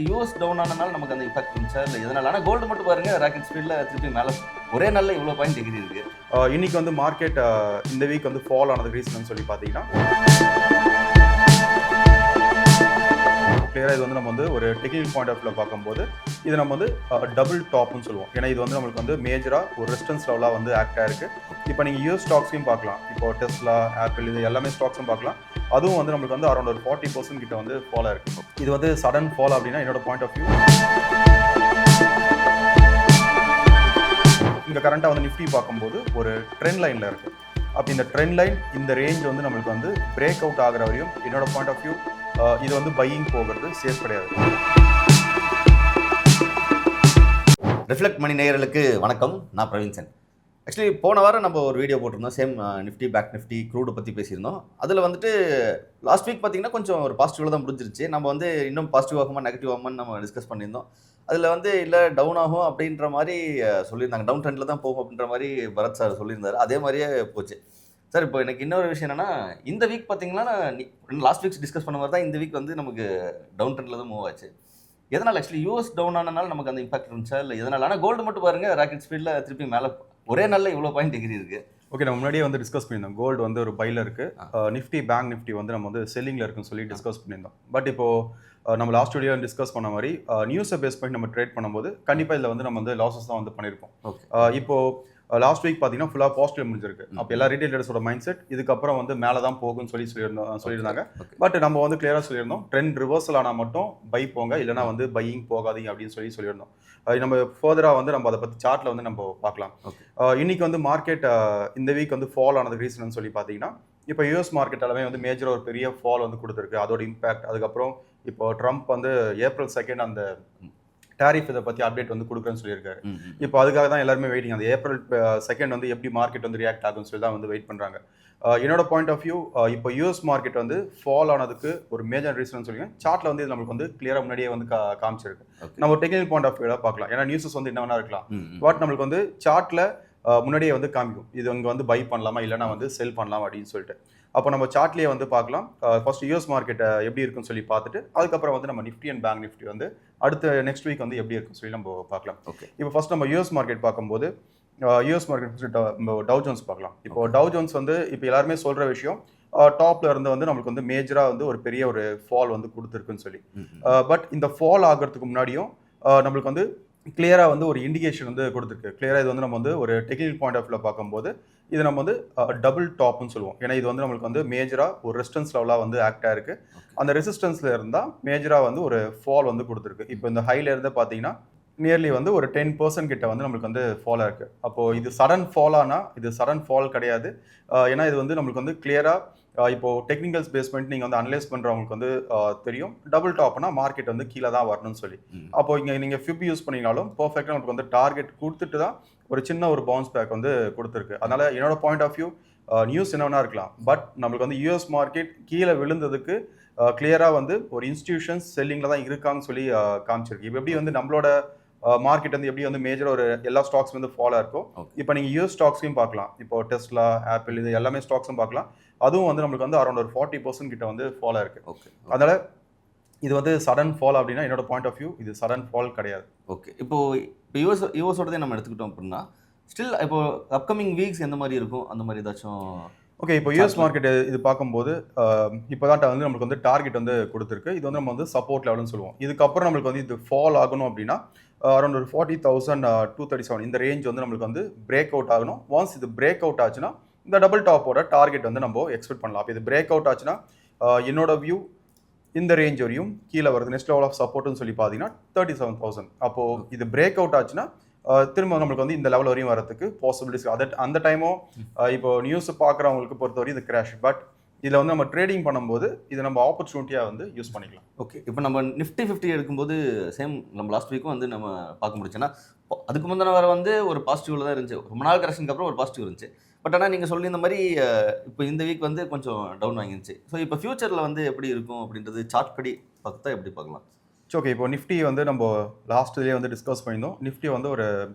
US down ஆனனால நமக்கு அந்த effect இருந்துச்சா இல்லை எதனால? ஆனால் கோல்டு மட்டும் பாருங்க ராக்கெட் ஸ்பீடில் திருப்பி மேலே ஒரே நாளில் இவ்வளோ பாயிண்ட் டிகிரி இருக்கு. இன்னைக்கு வந்து மார்க்கெட் இந்த வீக் வந்து ஃபால் ஆனது ரீசன் சொல்லி பார்த்தீங்கன்னா கிளியராக இது வந்து நம்ம வந்து ஒரு டெக்னிக்கல் பாயிண்ட் ஆஃப் வியூவில் பார்க்கும்போது இது நம்ம வந்து டபுள் டாப்னு சொல்லுவோம். ஏன்னா இது வந்து நம்மளுக்கு வந்து மேஜராக ஒரு ரெசிஸ்டன்ஸ் லெவலாக வந்து ஆக்ட் ஆயிருக்கு. இப்போ நீங்கள் யூஎஸ் ஸ்டாக்ஸையும் பார்க்கலாம், இப்போ டெஸ்லா, ஆப்பிள், இது எல்லாமே ஸ்டாக்ஸும் பார்க்கலாம். அதுவும் வந்து நம்மளுக்கு வந்து அரௌண்ட் ஒரு 40% கிட்ட வந்து ஃபால் ஆயிருக்கு. இது வந்து சடன் ஃபால் அப்படின்னா என்னோட பாயிண்ட் ஆஃப் வியூ இங்கே கரண்ட்டாக வந்து நிஃப்டி பார்க்கும்போது ஒரு ட்ரெண்ட் லைனில் இருக்குது. அப்போ இந்த ட்ரெண்ட் லைன் இந்த ரேஞ்ச் வந்து நம்மளுக்கு வந்து பிரேக் அவுட் ஆகிற வரையும் என்னோட பாயிண்ட் ஆஃப் வியூ இது வந்து பையிங் போகிறது சேஃப் கிடையாது. ரிஃப்ளெக்ட் மணி நேயர்களுக்கு வணக்கம், நான் பிரவீன் சென். ஆக்சுவலி போன வாரம் நம்ம ஒரு வீடியோ போட்டிருந்தோம், சேம் நிஃப்டி பேக் நிஃப்டி க்ரூடை பற்றி பேசியிருந்தோம். அதில் வந்துட்டு லாஸ்ட் வீக் பார்த்தீங்கன்னா கொஞ்சம் ஒரு பாசிட்டிவில் தான் முடிஞ்சிருச்சு. நம்ம வந்து இன்னும் பாசிட்டிவ் ஆகுமா நெகட்டிவ் ஆகுமான்னு நம்ம டிஸ்கஸ் பண்ணியிருந்தோம். அதில் வந்து இல்லை டவுன் ஆகும் அப்படின்ற மாதிரி சொல்லியிருந்தாங்க, டவுன் ட்ரெண்டில் தான் போகும் அப்படின்ற மாதிரி பரத் சார் சொல்லியிருந்தார். அதே மாதிரியே போச்சு சார். இப்போ எனக்கு இன்னொரு விஷயம் என்னென்னா, இந்த வீக் பார்த்தீங்கன்னா லாஸ்ட் வீக்ஸ் டிஸ்கஸ் பண்ண மாதிரி தான் இந்த வீக் வந்து நமக்கு டவுன் ட்ரெண்டில் தான் மூவ் ஆச்சு. எதனால்? ஆக்சுவலி யூஎஸ் டவுன் ஆனனால நமக்கு அந்த இம்பாக்ட் இருந்துச்சா இல்லை எதனால்? ஆனால் கோல்டு மட்டும் பாருங்கள் ராக்கெட் ஸ்பீடில் திருப்பி மேலே ஒரே நாளில் இவ்வளோ பாயிண்ட் டிகிரி இருக்குது. ஓகே, நம்ம முன்னாடியே வந்து டிஸ்கஸ் பண்ணியிருந்தோம். கோல்டு வந்து ஒரு பையில் இருக்குது, நிஃப்டி பேங்க் நிஃப்டி வந்து நம்ம வந்து செல்லிங்கில் இருக்குன்னு சொல்லி டிஸ்கஸ் பண்ணியிருந்தோம். பட் இப்போது நம்ம லாஸ்ட் வீடியோ டிஸ்கஸ் பண்ண மாதிரி நியூஸை பேஸ் பண்ணி நம்ம ட்ரேட் பண்ணும்போது கண்டிப்பாக இதில் வந்து நம்ம வந்து லாஸஸ் தான் வந்து பண்ணியிருப்போம். இப்போது லாஸ்ட் வீக் பார்த்தீங்கன்னா ஃபுல்லாக பாசிட்டிவ் முடிஞ்சிருக்கு. அப்போ எல்லா ரீட்டைலர்ஸோட மைண்ட் செட் இதுக்கப்புறம் வந்து மேலே தான் போகும்னு சொல்லியிருந்தாங்க. பட் நம்ம வந்து கிளியராக சொல்லியிருந்தோம், ட்ரெண்ட் ரிவர்சல் ஆனால் மட்டும் பை போங்க, இல்லைனா வந்து பையிங் போகாதீங்க அப்படின்னு சொல்லியிருந்தோம். நம்ம ஃபர்தராக வந்து நம்ம அதை பற்றி சார்ட்டில் வந்து நம்ம பார்க்கலாம். இன்னைக்கு வந்து மார்க்கெட் இந்த வீக் வந்து ஃபால் ஆனது ரீசன் சொல்லி பார்த்தீங்கன்னா, இப்போ யூஎஸ் மார்க்கெட் எல்லாமே வந்து மேஜராக ஒரு பெரிய ஃபால் வந்து கொடுத்துருக்கு. அதோட இம்பாக்ட், அதுக்கப்புறம் இப்போ ட்ரம்ப் வந்து April 2 அந்த டாரிஃப் இதை பற்றி அப்டேட் வந்து கொடுக்குறேன்னு சொல்லியிருக்காரு. இப்போ அதுக்காக தான் எல்லாருமே வெயிட்டிங். அந்த April 2 வந்து எப்படி மார்க்கெட் வந்து ரியாக்ட் ஆகும்னு சொல்லி தான் வந்து வெயிட் பண்ணுறாங்க. என்னோட பாயிண்ட் ஆஃப் வியூ இப்போ யூஎஸ் மார்க்கெட் வந்து ஃபால் ஆனதுக்கு ஒரு மேஜர் ரீசன் சொல்லி சார்ட்டில் வந்து இது நம்மளுக்கு வந்து கிளியராக முன்னாடியே வந்து காமிச்சிருக்கு. நம்ம ஒரு டெக்னிக்கல் பாயிண்ட் ஆஃப் வியூவில் பார்க்கலாம், ஏன்னா நியூஸஸ் வந்து என்ன வேணா இருக்கலாம். பட் நம்மளுக்கு வந்து சார்ட்டில் முன்னாடியே வந்து காமிக்கும், இது இங்கே வந்து பை பண்ணலாமா இல்லைனா வந்து செல் பண்ணலாமா அப்படின்னு சொல்லிட்டு. அப்போ நம்ம சார்ட்லேயே வந்து பார்க்கலாம். ஃபர்ஸ்ட் யூஎஸ் மார்க்கெட்டை எப்படி இருக்குன்னு சொல்லி பார்த்துட்டு அதுக்கப்புறம் வந்து நம்ம நிஃப்டி அண்ட் பேங்க் நிஃப்டி வந்து அடுத்த நெக்ஸ்ட் வீக் வந்து எப்படி இருக்குன்னு சொல்லி நம்ம பார்க்கலாம். இப்போ ஃபர்ஸ்ட் நம்ம யூஎஸ் மார்க்கெட் பார்க்கும்போது யூஎஸ் மார்க்கெட் டவ் ஜோன்ஸ் பார்க்கலாம். இப்போ டவ் ஜோன்ஸ் வந்து இப்போ எல்லாருமே சொல்கிற விஷயம், டாப்ல இருந்து வந்து நம்மளுக்கு வந்து மேஜராக வந்து ஒரு பெரிய ஒரு ஃபால் வந்து கொடுத்துருக்குன்னு சொல்லி. பட் இந்த ஃபால் ஆகிறதுக்கு முன்னாடியும் நம்மளுக்கு வந்து கிளியராக வந்து ஒரு இண்டிகேஷன் வந்து கொடுத்துருக்கு. கிளியராக இது வந்து நம்ம வந்து ஒரு டெக்னிக்கல் பாயிண்ட் ஆஃப் வியூவில் பார்க்கும்போது இது நம்ம வந்து டபுள் டாப்னு சொல்லுவோம். ஏன்னா இது வந்து நம்மளுக்கு வந்து மேஜராக ஒரு ரெசிஸ்டன்ஸ் லெவலாக வந்து ஆக்ட் ஆயிருக்கு. அந்த ரெசிஸ்டன்ஸில் இருந்தால் மேஜராக வந்து ஒரு ஃபால் வந்து கொடுத்துருக்கு. இப்போ இந்த ஹைல இருந்து பார்த்தீங்கன்னா நியர்லி வந்து ஒரு 10% கிட்ட வந்து நம்மளுக்கு வந்து ஃபால் ஆயிருக்கு. அப்போது இது சடன் ஃபால் ஆனால் இது சடன் ஃபால் கிடையாது. ஏன்னா இது வந்து நம்மளுக்கு வந்து கிளியராக இப்போ டெக்னிக்கல்ஸ் பேஸ் பண்ணிட்டு நீங்கள் வந்து அனலைஸ் பண்ணுறவங்களுக்கு வந்து தெரியும், டபுள் டாப்னா மார்க்கெட் வந்து கீழே தான் வரணும்னு சொல்லி. அப்போ இங்கே நீங்கள் ஃபிப் யூஸ் பண்ணிங்கனாலும் பர்ஃபெக்டாக நமக்கு வந்து டார்கெட் கொடுத்துட்டு தான் ஒரு சின்ன ஒரு பவுன்ஸ் பேக் வந்து கொடுத்துருக்கு. அதனால என்னோட பாயிண்ட் ஆஃப் வியூ நியூஸ் என்ன வேணா இருக்கலாம், பட் நம்மளுக்கு வந்து யூஎஸ் மார்க்கெட் கீழே விழுந்ததுக்கு கிளியராக வந்து ஒரு இன்ஸ்டிடியூஷன்ஸ் செல்லிங்கில் தான் இருக்காங்கன்னு சொல்லி காமிச்சிருக்கு. இப்போ எப்படி வந்து நம்மளோட மார்க்கெட் வந்து எப்படி வந்து மேஜர் ஒரு எல்லா ஸ்டாக்ஸ் வந்து ஃபாலோ இருக்கும். இப்போ நீங்கள் யூஎஸ் ஸ்டாக்ஸையும் பார்க்கலாம், இப்போ டெஸ்லா, ஆப்பிள், இது எல்லாமே ஸ்டாக்ஸும் பார்க்கலாம். அதுவும் வந்து நம்மளுக்கு வந்து அரௌண்ட் ஒரு 40% கிட்ட வந்து ஃபாலோ இருக்கு. அதனால இது வந்து சடன் ஃபால் அப்படின்னா என்னோட பாயிண்ட் ஆஃப் வியூ இது சடன் ஃபால் கிடையாது. ஓகே, இப்போ யூஎஸோடதே நம்ம எடுத்துக்கிட்டோம் அப்படின்னா ஸ்டில் இப்போ அப்கமிங் வீக்ஸ் எந்த மாதிரி இருக்கும், அந்த மாதிரி ஏதாச்சும்? ஓகே, இப்போ யூஎஸ் மார்க்கெட் இது பார்க்கும்போது இப்போ தான் வந்து நம்மளுக்கு வந்து டார்கெட் வந்து கொடுத்துருக்கு. இது வந்து நம்ம வந்து சப்போர்ட் லெவல்னு சொல்லுவோம். இதுக்கப்புறம் நம்மளுக்கு வந்து இது ஃபால் ஆகணும் அப்படின்னா அரௌண்ட் ஒரு 40,237 இந்த ரேஞ்ச் வந்து நம்மளுக்கு வந்து பிரேக் அவுட் ஆகணும். ஒன்ஸ் இது பிரேக் அவுட் ஆச்சுன்னா இந்த டபுள் டாப்போட டார்கெட் வந்து நம்ம எக்ஸ்பெக்ட் பண்ணலாம். அப்போ இது பிரேக் அவுட் ஆச்சுன்னா என்னோட வியூ இந்த ரேஞ்ச் வரையும் கீழே வருது. நெக்ஸ்ட் லெவல் ஆஃப் சப்போர்ட்னு சொல்லி பார்த்தீங்கன்னா 37,000. அப்போது இது பிரேக் அவுட் ஆச்சுன்னா திரும்ப நம்மளுக்கு வந்து இந்த லெவல் வரையும் வரதுக்கு பாசிபிலிட்டிஸ். அந்த டைமும் இப்போ நியூஸ் பார்க்குறவங்களுக்கு பொறுத்தவரையும் இது கிராஷ். பட் இதில் வந்து நம்ம ட்ரேடிங் பண்ணும்போது இதை நம்ம ஆப்பர்ச்சுனிட்டியாக வந்து யூஸ் பண்ணிக்கலாம். ஓகே, இப்போ நம்ம நிஃப்டி 50 எடுக்கும்போது சேம் நம்ம லாஸ்ட் வீக்கும் வந்து நம்ம பார்க்க முடிச்சுன்னா அதுக்கு முந்தின வர வந்து ஒரு பாசிட்டிவ்ல தான் இருந்துச்சு. ரொம்ப நாள் கரெக்ஷனுக்கு அப்புறம் ஒரு பாசிட்டிவ் இருந்துச்சு. பட் ஆனால் நீங்கள் சொல்லி இந்த மாதிரி இப்போ இந்த வீக் வந்து கொஞ்சம் டவுன் வாங்கிருந்துச்சு. ஸோ இப்போ ஃபியூச்சரில் வந்து எப்படி இருக்கும் அப்படின்றது சார்ட் படி பார்த்தா எப்படி பார்க்கலாம்? ஓகே, இப்போ நிஃப்டி வந்து நம்ம லாஸ்ட்லேயே வந்து டிஸ்கஸ் பண்ணியிருந்தோம். நிஃப்டி வந்து ஒரு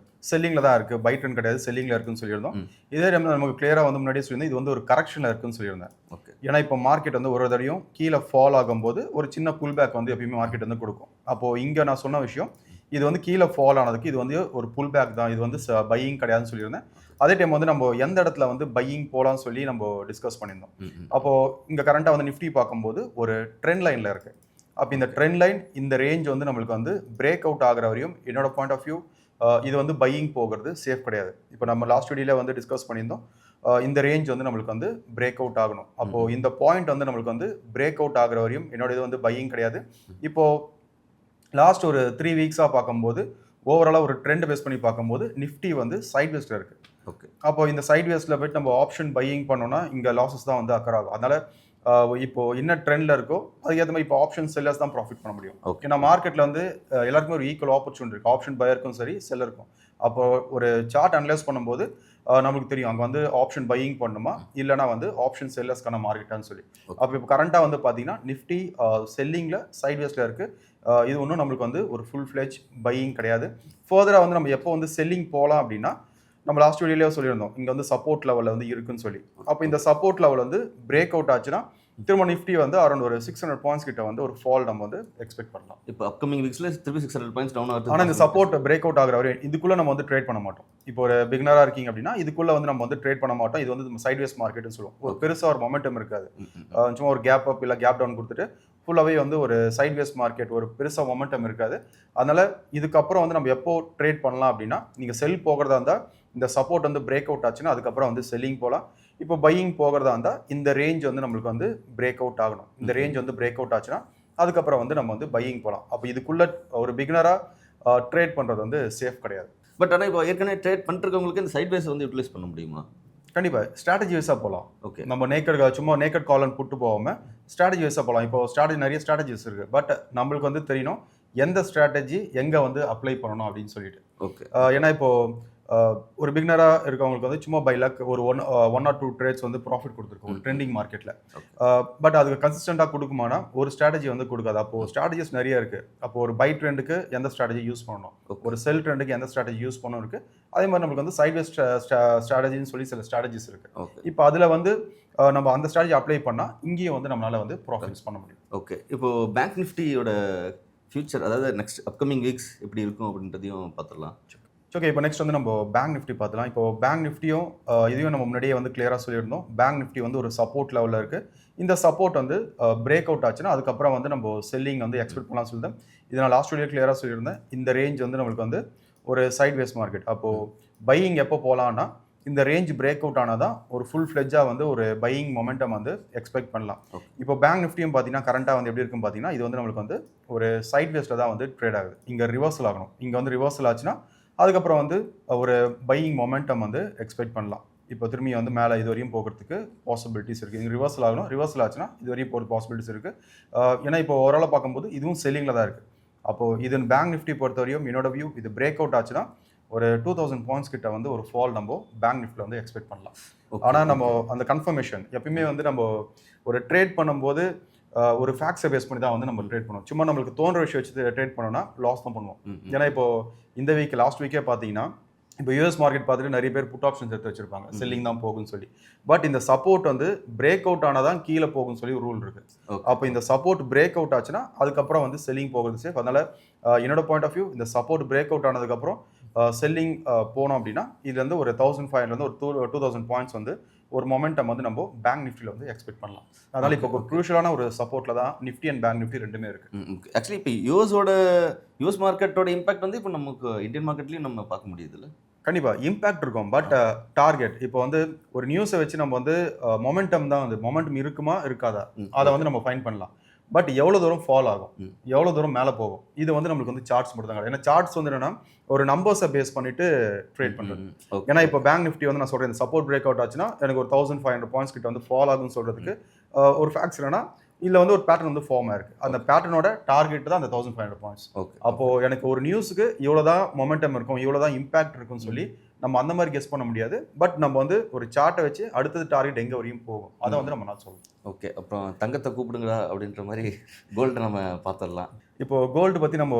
செல்லிங்கில் தான் இருக்குது, பை ட்ரெண்ட் கிடையாது, செல்லிங்கில் இருக்குன்னு சொல்லியிருந்தோம். இதே டைம் நமக்கு கிளியராக வந்து முன்னாடியே சொல்லியிருந்தோம், இது வந்து ஒரு கரெக்ஷனில் இருக்குன்னு சொல்லியிருந்தேன். ஓகே. ஏன்னா இப்போ மார்க்கெட் வந்து ஒரு தடையும் கீழே ஃபால் ஆகும்போது ஒரு சின்ன புல் பேக் வந்து எப்பயுமே மார்க்கெட் வந்து கொடுக்கும். அப்போது இங்கே நான் சொன்ன விஷயம், இது வந்து கீழே ஃபால் ஆனதுக்கு இது வந்து ஒரு புல் பேக் தான், இது வந்து பையிங் கிடையாதுன்னு சொல்லியிருந்தேன். அதே டைம் வந்து நம்ம எந்த இடத்துல வந்து பையிங் போகலான்னு சொல்லி நம்ம டிஸ்கஸ் பண்ணியிருந்தோம். அப்போது இங்கே கரண்ட்டாக வந்து நிஃப்டி பார்க்கும்போது ஒரு ட்ரெண்ட் லைனில் இருக்குது. அப்போ இந்த ட்ரெண்ட் லைன், இந்த ரேஞ்ச் வந்து நம்மளுக்கு வந்து பிரேக் அவுட் ஆகிற வரையும் என்னோட பாயிண்ட் ஆஃப் வியூ இது வந்து பையிங் போகிறது சேஃப் கிடையாது. இப்போ நம்ம லாஸ்ட் வீடியோவில் வந்து டிஸ்கஸ் பண்ணியிருந்தோம், இந்த ரேஞ்ச் வந்து நம்மளுக்கு வந்து பிரேக் அவுட் ஆகணும். அப்போது இந்த பாயிண்ட் வந்து நம்மளுக்கு வந்து பிரேக் அவுட் ஆகிற வரையும் என்னோட இது வந்து பையிங் கிடையாது. இப்போது லாஸ்ட் ஒரு 3 வீக்ஸாக பார்க்கும்போது ஓவராலாக ஒரு ட்ரெண்ட் பேஸ் பண்ணி பார்க்கும்போது நிஃப்டி வந்து சைட் வேஸ்ட்டில் இருக்குது. ஓகே. அப்போ இந்த சைட் வேஸ்ட்டில் போய்ட்டு நம்ம ஆப்ஷன் பையிங் பண்ணோம்னா இங்கே லாஸஸ் தான் வந்து அக்கர் ஆகும். அதனால் இப்போ என்ன ட்ரெண்டில் இருக்கோ அதுக்கேற்ற மாதிரி இப்போ ஆப்ஷன் செல்லர்ஸ் தான் ப்ராஃபிட் பண்ண முடியும். ஓகே. ஏன்னா மார்க்கெட்டில் வந்து எல்லாருக்குமே ஒரு ஈக்குவல் ஆப்பர்ச்சுனிட்டி இருக்குது, ஆப்ஷன் பையருக்கும் சரி செல்லருக்கும். அப்போ ஒரு சார்ட் அனலைஸ் பண்ணும்போது நம்மளுக்கு தெரியும் அங்கே வந்து ஆப்ஷன் பையிங் பண்ணுமா இல்லைனா வந்து ஆப்ஷன் செல்லர்ஸ்க்கான மார்க்கெட்டான்னு சொல்லி. அப்போ இப்போ கரண்ட்டாக வந்து பார்த்தீங்கன்னா நிஃப்டி செல்லிங்கில் சைட் வேஸ்ட்டில் இருக்குது. இது ஒன்றும் நம்மளுக்கு வந்து ஒரு ஃபுல் ஃப்ளெஜ் பையிங் கிடையாது. ஃபர்தராக வந்து நம்ம எப்போ வந்து செல்லிங் போகலாம் அப்படின்னா, நம்ம லாஸ்ட் வீடியோலேயே சொல்லியிருந்தோம் இங்கே வந்து சப்போர்ட் லெவலில் வந்து இருக்குன்னு சொல்லி. அப்போ இந்த சப்போர்ட் லெவல் வந்து பிரேக் அவுட் ஆச்சுன்னா திரும்ப நிஃப்டி வந்து அரௌண்ட் ஒரு 600 பாயிண்ட்ஸ் கிட்ட வந்து ஒரு ஃபால் நம்ம வந்து எக்ஸ்பெக்ட் பண்ணலாம். இப்போ அப்கமிங் வீக்ஸில் திருப்பி 600 பாயிண்ட்ஸ் டவுன் ஆகுது. ஆனால் இந்த சப்போர்ட் பிரேக் அவுட் ஆகிற வரை இதுக்குள்ளே நம்ம வந்து ட்ரேட் பண்ண மாட்டோம். இப்போ ஒரு பிகினராக இருக்கீங்க அப்படின்னா இதுக்குள்ளே வந்து நம்ம வந்து ட்ரேட் பண்ண மாட்டோம். இது வந்து சைட் வேஸ் மார்க்கெட்னு சொல்லுவோம். ஒரு பெருசாக ஒரு மொமெண்டம் இருக்காது. சும்மா ஒரு கேப் அப் இல்லை கேப் டவுன் கொடுத்துட்டு ஃபுல்லாகவே வந்து ஒரு சைட் வேஸ் மார்க்கெட், ஒரு பெருசாக மொமெண்டம் இருக்காது. அதனால் இதுக்கப்புறம் வந்து நம்ம எப்போ ட்ரேட் பண்ணலாம் அப்படின்னா, நீங்கள் செல் போகிறதா இருந்தால் இந்த சப்போர்ட் வந்து பிரேக் அவுட் ஆச்சுன்னா அதுக்கப்புறம் வந்து செல்லிங் போகலாம். இப்போ பையிங் போகிறதா இருந்தால் இந்த ரேஞ்ச் வந்து நம்மளுக்கு வந்து பிரேக் அவுட் ஆகணும். இந்த ரேஞ்ச் வந்து பிரேக் அவுட் ஆச்சுன்னா அதுக்கப்புறம் வந்து நம்ம வந்து பையிங் போகலாம். அப்போ இதுக்குள்ளே ஒரு பிகினராக ட்ரேட் பண்ணுறது வந்து சேஃப் கிடையாது. பட் ஆனால் இப்போ ஏற்கனவே ட்ரேட் பண்ணிருக்கவங்களுக்கு இந்த சைட் வேஸ் வந்து யூட்டிலைஸ் பண்ண முடியுமா? கண்டிப்பாக ஸ்ட்ராட்டஜி வைஸாக போகலாம். ஓகே. நம்ம சும்மா நேக்கட் காலன் புட்டு போகாமல் ஸ்ட்ராட்டஜி வைஸாக போகலாம். இப்போ நிறைய ஸ்ட்ராட்டஜிஸ் இருக்குது. பட் நம்மளுக்கு வந்து தெரியணும் எந்த ஸ்ட்ராட்டஜி எங்கே வந்து அப்ளை பண்ணணும் அப்படின்னு சொல்லிட்டு. ஓகே. ஏன்னா இப்போது ஒரு பிகினராக இருக்கவங்களுக்கு வந்து சும்மா பை லக் ஒரு ஒன் ஆர் 2 ட்ரேட்ஸ் வந்து ப்ராஃபிட் கொடுத்துருக்கோம் ஒரு ட்ரெண்டிங் மார்க்கெட்டில். பட் அதுக்கு கன்சிஸ்டண்ட்டாக கொடுக்குமானா ஒரு ஸ்ட்ராட்டஜி வந்து கொடுக்காது. அப்போது ஸ்ட்ராட்டஜிஸ் நிறைய இருக்குது. அப்போது ஒரு பை ட்ரெண்டுக்கு எந்த ஸ்ட்ராட்டஜி யூஸ் பண்ணணும், ஒரு செல் ட்ரெண்டுக்கு எந்த ஸ்ட்ராட்டஜி யூஸ் பண்ணணும் இருக்குது. அதே மாதிரி நம்மளுக்கு வந்து சைட்வேஸ் ஸ்ட்ராட்டஜின்னு சொல்லி சில ஸ்ட்ராட்டஜிஸ் இருக்குது. இப்போ அதில் வந்து நம்ம அந்த ஸ்ட்ராட்டஜி அப்ளை பண்ணால் இங்கேயும் வந்து நம்மளால் வந்து ப்ராஃபிட்ஸ் பண்ண முடியும். ஓகே. இப்போது பேங்க் நிஃப்டியோட ஃபியூச்சர், அதாவது நெக்ஸ்ட் அப்கமிங் வீக்ஸ் எப்படி இருக்கும் அப்படின்றதையும் பார்த்துடலாம். ஓகே, இப்போ நெக்ஸ்ட் வந்து நம்ம பேங்க் நிஃப்டி பார்த்துலாம். இப்போ பேங்க் நிஃப்டியும் இதையும் நம்ம முன்னாடியே வந்து கிளியராக சொல்லியிருந்தோம். பேங்க் நிஃப்டி வந்து ஒரு சப்போர்ட் லெவலில் இருக்குது. இந்த சப்போர்ட் வந்து பிரேக் அவுட் ஆச்சுன்னா அதுக்கப்புறம் வந்து நம்ம செல்லிங் வந்து எக்ஸ்பெக்ட் பண்ணலாம் சொல்லியிருந்தேன். இதை நான் லாஸ்ட் வீடியோ கிளியராக சொல்லியிருந்தேன். இந்த ரேஞ்ச் வந்து நம்மளுக்கு வந்து ஒரு சைட் வேஸ் மார்க்கெட். அப்போது பையிங் எப்போ போகலான்னா இந்த ரேஞ்ச் பிரேக் அவுட் ஆனால் தான் ஒரு ஃபுல் ஃப்ளெஜ்ஜாக வந்து ஒரு பையிங் மொமெண்டம் வந்து எக்ஸ்பெக்ட் பண்ணலாம். இப்போ பேங்க் நிஃப்டியும் பார்த்தீங்கன்னா கரண்ட்டாக வந்து எப்படி இருக்குன்னு பார்த்தீங்கன்னா இது வந்து நம்மளுக்கு வந்து ஒரு சைட் வேஸில் தான் வந்து ட்ரேட் ஆகுது. இங்கே ரிவர்சல் ஆகணும். இங்கே வந்து ரிவர்சல் ஆச்சுன்னா அதுக்கப்புறம் வந்து ஒரு பையிங் மொமெண்டம் வந்து எக்ஸ்பெக்ட் பண்ணலாம். இப்போ திரும்பி வந்து மேலே இது வரையும் போகிறதுக்கு பாசிபிலிட்டிஸ் இருக்குது. இங்கே ரிவர்சல் ஆகணும். ரிவர்சல் ஆச்சுன்னா இது வரையும் போகிற பாசிபிலிட்டிஸ் இருக்குது. ஏன்னா இப்போ ஓவராலாக பார்க்கும்போது இதுவும் செல்லிங்கில் தான் இருக்குது. அப்போது இது பேங்க் நிஃப்டி பொறுத்தவரையும் என்னோட வியூ இது பிரேக் அவுட் ஆச்சுன்னா ஒரு 2000 பாயிண்ட்ஸ் கிட்ட வந்து ஒரு ஃபால் நம்ம பேங்க் நிஃப்டியில் வந்து எக்ஸ்பெக்ட் பண்ணலாம். ஆனால் நம்ம அந்த கன்ஃபர்மேஷன் எப்பயுமே வந்து நம்ம ஒரு ட்ரேட் பண்ணும்போது ஒரு ஃபேக்ட்ஸை பேஸ் பண்ணி தான் வந்து நம்ம ட்ரேட் பண்ணுவோம். சும்மா நம்மளுக்கு தோன்ற விஷயம் வச்சு ட்ரேட் பண்ணோம்னா லாஸ் தான் பண்ணுவோம். ஏன்னா இப்போ இந்த லாஸ்ட் வீக்கே பார்த்தீங்கன்னா இப்போ யூஎஸ் மார்க்கெட் பார்த்துட்டு நிறைய பேர் புட் ஆப்ஷன்ஸ் எடுத்து வச்சிருப்பாங்க, செல்லிங் தான் போகும்னு சொல்லி. பட் இந்த சப்போர்ட் வந்து பிரேக் அவுட் ஆனால் தான் கீழே போகும்னு சொல்லி ஒரு ரூல் இருக்கு. அப்போ இந்த சப்போர்ட் பிரேக் அவுட் ஆச்சுன்னா அதுக்கப்புறம் வந்து செல்லிங் போகிறது சேஃப். அதனால என்னோட பாயிண்ட் ஆஃப் வியூ இந்த சப்போர்ட் பிரேக் அவுட் ஆனதுக்கப்புறம் செல்லிங் போனோம் அப்படின்னா இதுல இருந்து ஒரு 1500 ஒரு 2000 பாயிண்ட்ஸ் வந்து ஒரு மொமெண்டம் வந்து நம்ம பேங்க் நிஃப்டியில் வந்து எக்ஸ்பெக்ட் பண்ணலாம். அதனால இப்போ ஒரு க்ரூஷியலான ஒரு சப்போர்ட்ல தான் நிஃப்டி அண்ட் பேங்க் நிஃப்டி ரெண்டுமே இருக்கு. ஆக்சுவலி இப்போ யூஎஸ் மார்க்கெட்டோட இம்பாக்ட் வந்து இப்போ நமக்கு இந்தியன் மார்க்கெட்லயும் நம்ம பார்க்க முடியுதுல்ல. கண்டிப்பாக இம்பாக்ட் இருக்கும். பட் டார்கெட் இப்போ வந்து ஒரு நியூஸை வச்சு நம்ம வந்து மொமெண்டம் தான் வந்து மொமெண்டம் இருக்குமா இருக்காதா அதை வந்து நம்ம ஃபைன் பண்ணலாம். பட் எவ்வளோ தூரம் ஃபால் ஆகும், எவ்வளோ தூரம் மேலே போகும், இது வந்து நம்மளுக்கு வந்து சார்ட்ஸ் மட்டும் தான். ஏன்னா சார்ட்ஸ் வந்து என்னன்னா ஒரு நம்பர்ஸை பேஸ் பண்ணிட்டு ட்ரேட் பண்ணுறது. ஏன்னா இப்போ பேங்க் நிஃப்டி வந்து நான் சொல்கிறேன் இந்த சப்போர்ட் பிரேக் அவுட் ஆச்சுன்னா எனக்கு ஒரு 1500 பாயிண்ட்ஸ் கிட்ட வந்து ஃபால் ஆகும்னு சொல்கிறதுக்கு ஒரு ஃபேக்ட்ஸ் என்னன்னா இதில் வந்து ஒரு பேட்டர்ன் வந்து ஃபார்ம் ஆயிருக்கு. அந்த பேட்டர்னோட டார்கெட் தான் அந்த 1500 பாயிண்ட்ஸ். அப்போது எனக்கு ஒரு நியூஸுக்கு இவ்வளோ தான் மொமெண்டம் இருக்கும், இவ்வளோ தான் இம்பாக்ட் இருக்குன்னு சொல்லி நம்ம அந்த மாதிரி கெஸ் பண்ண முடியாது. பட் நம்ம வந்து ஒரு சார்ட்டை வச்சு அடுத்தது டார்கெட் எங்கே வரையும் போகும் அதை வந்து நம்ம நான் சொல்லுவோம். ஓகே, அப்புறம் தங்கத்தை கூப்பிடுங்களா அப்படின்ற மாதிரி கோல்டை நம்ம பார்த்துடலாம். இப்போ கோல்டு பற்றி நம்ம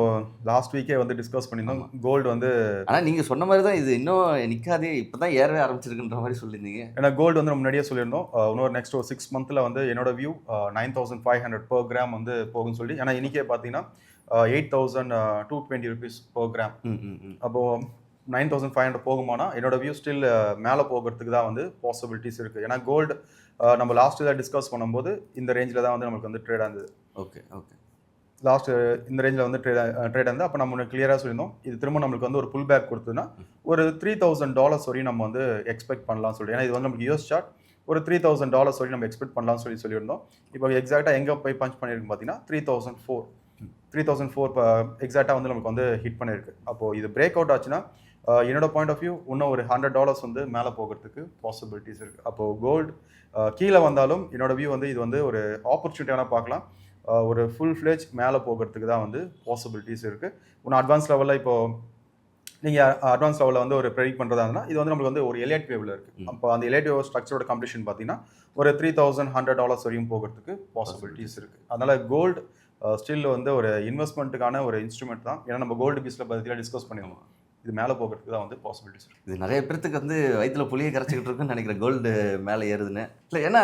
லாஸ்ட் வீக்கே வந்து டிஸ்கஸ் பண்ணியிருந்தோம். கோல்டு வந்து ஆனால் நீங்கள் சொன்ன மாதிரி தான் இது இன்னும் நிற்காதே, இப்போ தான் ஏறவே ஆரம்பிச்சிருக்குன்ற மாதிரி சொல்லியிருந்தீங்க. ஏன்னா கோல்டு வந்து நம்ம முன்னாடியே சொல்லியிருந்தோம். இன்னொரு நெக்ஸ்ட் ஒரு 6 மந்த்தில் வந்து என்னோட வியூ 9500 per கிராம் வந்து போகும்னு சொல்லி. ஏன்னா இன்றைக்கே பார்த்தீங்கன்னா 8220 rupees per கிராம். அப்போது 9500 போகுமானா என்னோட வியூ ஸ்டில் மேலே போகிறதுக்கு தான் வந்து பாசிபிலிட்டிஸ் இருக்குது. ஏன்னா கோல்டு நம்ம லாஸ்ட் இதாக டிஸ்கஸ் பண்ணும்போது இந்த ரேஞ்சில் தான் வந்து நம்மளுக்கு வந்து ட்ரேட் ஆகுது. Okay okay. லாஸ்ட் இந்த ரேஞ்சில் வந்து ட்ரேட் ஆகுது. அப்போ நம்ம கிளியராக சொல்லியிருந்தோம், இது திரும்ப நம்மளுக்கு வந்து ஒரு புல் பேக் கொடுத்ததுன்னா ஒரு $3000 வரையும் நம்ம வந்து எக்ஸ்பெக்ட் பண்ணலாம்னு சொல்லி. ஏன்னா இது வந்து நமக்கு யூஎஸ் சார்ட், ஒரு $3000 வரையும் நம்ம எக்ஸ்பெக்ட் பண்ணலாம்னு சொல்லியிருந்தோம். இப்போ எக்ஸாக்டாக எங்கே போய் பஞ்ச் பண்ணியிருக்கு பார்த்தீங்கன்னா 3004 எக்ஸாக்டாக வந்து நமக்கு வந்து ஹிட் பண்ணியிருக்கு. அப்போது இது பிரேக் அவுட் ஆச்சுன்னா என்னோட பாயிண்ட் ஆஃப் வியூ இன்னும் ஒரு $100 வந்து மேலே போகிறதுக்கு பாசிபிலிட்டிஸ் இருக்குது. அப்போது கோல்டு கீழே வந்தாலும் என்னோட வியூ வந்து இது வந்து ஒரு ஆப்பர்ச்சுனிட்டியான பார்க்கலாம். ஒரு ஃபுல் ஃப்ளெஜ் மேலே போகிறதுக்கு தான் வந்து பாசிபிலிட்டிஸ் இருக்குது. இன்னும் அட்வான்ஸ் லெவலில் இப்போது நீங்கள் அட்வான்ஸ் லெவலில் வந்து ஒரு ப்ரெடிக்ட் பண்ணுறதா இருந்தால் இது வந்து நம்மளுக்கு வந்து ஒரு எலைட் வேவில் இருக்குது. அப்போ அந்த எலைட் வேவ் ஸ்ட்ரக்சரோட கம்ப்ளீஷன் பார்த்தீங்கன்னா ஒரு $3100 வரையும் போகிறதுக்கு பாசிபிலிட்டிஸ் இருக்குது. அதனால் கோல்டு ஸ்டில் வந்து ஒரு இன்வெஸ்ட்மெண்ட்டுக்கான ஒரு இன்ஸ்ட்ருமெண்ட் தான். ஏன்னா நம்ம கோல்டு பீஸில் பற்றிலாம் டிஸ்கஸ் பண்ணியிருந்தோம். இது மேலே போகிறதுக்கு தான் வந்து பாசிபிலிட்டிஸ் இருக்குது. இது நிறைய பேர்த்துக்கு வந்து வயிற்றுல புளியை கரைச்சிக்கிட்டு இருக்குன்னு நினைக்கிறேன் கோல்டு மேலே ஏறுதுன்னு. இல்லை ஏன்னா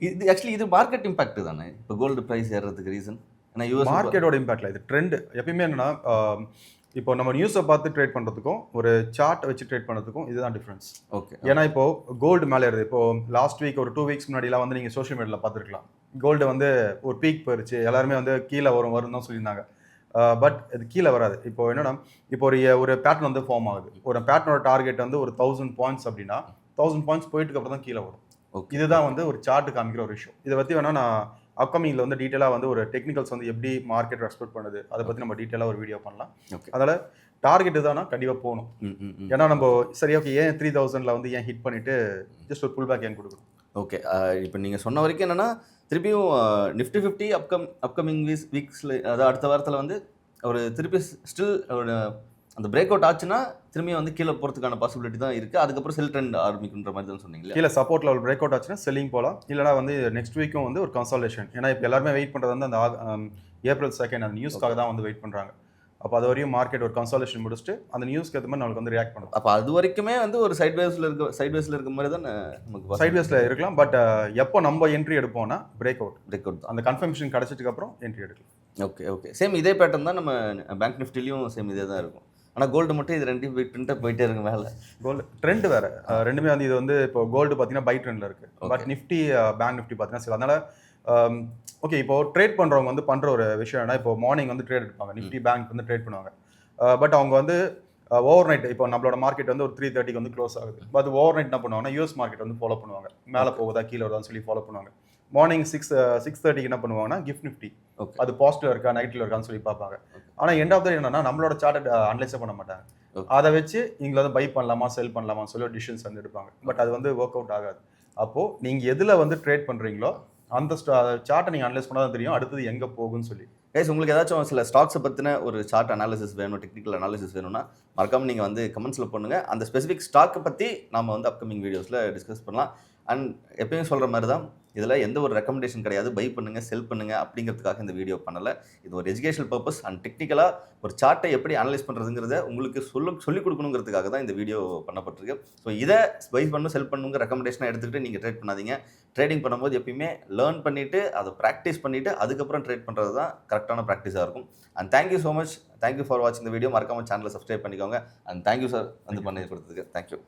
இது ஆக்சுவலி இது மார்க்கெட் இம்பாக்ட் தானே இப்போ கோல்டு ப்ரைஸ் ஏறுறதுக்கு ரீசன். ஏன்னா யூஎஸ் மார்க்கெட்டோட இம்பாக்டில் இது ட்ரெண்ட் எப்பயுமே என்னன்னா இப்போ நம்ம நியூஸை பார்த்து ட்ரேட் பண்ணுறதுக்கும் ஒரு சார்ட் வச்சு ட்ரேட் பண்ணுறதுக்கும் இதுதான் டிஃப்ரென்ஸ். ஓகே. ஏன்னா இப்போ கோல்டு மேலே ஏறுது. இப்போ லாஸ்ட் வீக் ஒரு 2 வீக்ஸ் முன்னாடிலாம் வந்து நீங்கள் சோஷியல் மீடியாவில் பார்த்துருக்கலாம், கோல்டு வந்து ஒரு பீக் போயிருச்சு, எல்லாருமே வந்து கீழே வரும் தான் சொல்லியிருந்தாங்க. பட் இது கீழே வராது. இப்போ என்னன்னா இப்போ ஒரு பேட்டர்ன் வந்து ஃபார்ம் ஆகுது. ஒரு பேட்டர்னோட டார்கெட் வந்து ஒரு 1000 பாயிண்ட்ஸ் அப்படின்னா 1000 பாயிண்ட்ஸ் போயிட்டு அப்புறம் தான் கீழே வரும். இதுதான் வந்து ஒரு சார்ட் காமிக்கிற ஒரு விஷயம். இதை பற்றி வேணா நான் அப்கமிங்கில் வந்து டீட்டெயிலாக வந்து ஒரு டெக்னிக்கல்ஸ் வந்து எப்படி மார்க்கெட் எக்ஸ்பெக்ட் பண்ணுது அதை பற்றி நம்ம டீட்டெயிலாக ஒரு வீடியோ பண்ணலாம். அதனால் டார்கெட் தானா கண்டிப்பாக போகணும். ஏன்னா நம்ம சரி ஓகே ஏன் 3000 வந்து ஏன் ஹிட் பண்ணிட்டு ஜஸ்ட் ஒரு புல் பேக் ஏன் கொடுக்கணும். ஓகே. இப்போ நீங்கள் சொன்ன வரைக்கும் என்னென்னா திருப்பியும் நிஃப்டி 50 அப்கமிங் வீக்ஸில் அதாவது அடுத்த வாரத்தில் வந்து ஒரு திருப்பி ஸ்டில் ஒரு அந்த பிரேக் அவுட் ஆச்சுன்னா திரும்பியும் வந்து கீழே போகிறதுக்கான பாசிபிலிட்டி தான் இருக்குது. அதுக்கப்புறம் செல் ட்ரெண்ட் ஆரம்பிக்குன்ற மாதிரி தான் சொன்னீங்களா? கீழே சப்போர்ட் லெவல் பிரேக் அவுட் ஆச்சுன்னா செல்லிங் போகலாம். இல்லைனா வந்து நெக்ஸ்ட் வீக்கும் வந்து ஒரு கன்சாலேஷன். ஏன்னா இப்போ எல்லாருமே வெயிட் பண்ணுறது வந்து அந்த April 2 அந்த நியூஸ்க்காக தான் வந்து வெயிட் பண்ணுறாங்க. அப்போ அது வரையும் மார்க்கெட் ஒரு கன்சாலேஷன் முடிச்சுட்டு அந்த நியூஸ்க்கு ஏற்ற மாதிரி நம்மளுக்கு வந்து ரியாக்ட் பண்ணும். அப்போ அது வரைக்குமே வந்து ஒரு சைட்வேஸில் இருக்க மாதிரி தான் நமக்கு சைட்வேஸில் இருக்கலாம். பட் எப்போ நம்ம என்ட்ரி எடுப்போம்னா பிரேக் அவுட் அந்த கன்ஃபர்மேஷன் கிடச்சதுக்கு அப்புறம் என்ட்ரி எடுக்கலாம். Okay okay. சேம் இதே பேட்டர்ன் தான் நம்ம பேங்க் நிஃப்டிலையும் சேம் இதே தான் இருக்கும். ஆனால் கோல்டு மட்டும் இது ரெண்டையும் ட்ரெண்டாக போயிட்டே இருக்கு மேலே. கோல்டு ட்ரெண்ட் வேறு ரெண்டுமே வந்து இது வந்து இப்போ கோல்டு பார்த்தீங்கன்னா பை ட்ரெண்டில் இருக்குது. பட் நிஃப்டி பேங்க் நிஃப்டி பார்த்தீங்கன்னா சரி. அதனால் ஓகே இப்போ ட்ரேட் பண்ணுறவங்க வந்து பண்ணுற ஒரு விஷயம் என்ன, இப்போ மார்னிங் வந்து ட்ரேட் எடுப்பாங்க, நிஃப்டி பேங்க் வந்து ட்ரேட் பண்ணுவாங்க. பட் அவங்க வந்து ஓவர் நைட் இப்போ நம்மளோட மார்க்கெட் வந்து ஒரு 3:30 வந்து க்ளோஸ் ஆகுது. பட் ஓவர் நைட் என்ன பண்ணுவாங்கன்னா யூஎஸ் மார்க்கெட் வந்து ஃபாலோ பண்ணுவாங்க, மேலே போகுதா கீழே வருதான்னு சொல்லி ஃபாலோ பண்ணுவாங்க. மார்னிங் 6:30 என்ன பண்ணுவாங்கன்னா கிஃப்ட் நிஃப்டி அது பாசிட்டிவ் இருக்கா நெகட்டிவ் இருக்கான்னு சொல்லி பார்ப்பாங்க. ஆனால் எண்ட் ஆஃப் த என்னன்னா நம்மளோட சார்ட் அனலைஸே பண்ண மாட்டாங்க. அதை வச்சு இங்கே வந்து பை பண்ணலாமா செல் பண்ணலாமான்னு சொல்லி டிசிஷன்ஸ் வந்து எடுப்பாங்க. பட் அது வந்து ஒர்க் அவுட் ஆகாது. அப்போது நீங்கள் எதில் வந்து ட்ரேட் பண்ணுறீங்களோ அந்த சார்ட்டை நீங்கள் அனலைஸ் பண்ணால் தான் தெரியும் அடுத்தது எங்கே போகுன்னு சொல்லி. கைஸ் உங்களுக்கு ஏதாச்சும் சில ஸ்டாக்ஸை பற்றின ஒரு சார்ட் அனாலிசிஸ் வேணும், டெக்னிக்கல் அனாலிசிஸ் வேணும்னா மறக்காமல் நீங்கள் வந்து கமெண்ட்ஸில் பண்ணுங்கள். அந்த ஸ்பெசிஃபிக் ஸ்டாக்கை பற்றி நம்ம வந்து அப்கமிங் வீடியோஸில் டிஸ்கஸ் பண்ணலாம். அண்ட் எப்பயும் சொல்கிற மாதிரி தான் இதில் எந்த ஒரு ரெக்கமெண்டேஷன் கிடையாது, பை பண்ணுங்கள் செல் பண்ணுங்கள் அப்படிங்கிறதுக்காக இந்த வீடியோ பண்ணலை. இது ஒரு எஜுகேஷனல் பர்பஸ் அண்ட் டெக்னிக்கலாக ஒரு சார்ட்டை எப்படி அனலைஸ் பண்ணுறதுங்கிறத உங்களுக்கு சொல்லிக் கொடுக்கணுங்கிறதுக்காக தான் இந்த வீடியோ பண்ணப்பட்டிருக்கு. ஸோ இதை பை பண்ணணும் செல் பண்ணுங்கிற ரெக்கமெண்டேஷனாக எடுத்துக்கிட்டு நீங்கள் ட்ரேட் பண்ணாதீங்க. ட்ரேடிங் பண்ணும்போது எப்பயுமே லேர்ன் பண்ணிவிட்டு அதை ப்ராக்டிஸ் பண்ணிவிட்டு அதுக்கப்புறம் ட்ரேட் பண்ணுறது தான் கரெக்டான ப்ராக்டிஸாக இருக்கும். And thank you so much, thank you for வாட்சிங் இந்த வீடியோ. மறக்காமல் சேனலை சப்ஸ்கிரைப் பண்ணிக்கோங்க. அண்ட் தேங்க்யூ சார் வந்து பண்ணி கொடுத்ததுக்கு தேங்க்யூ.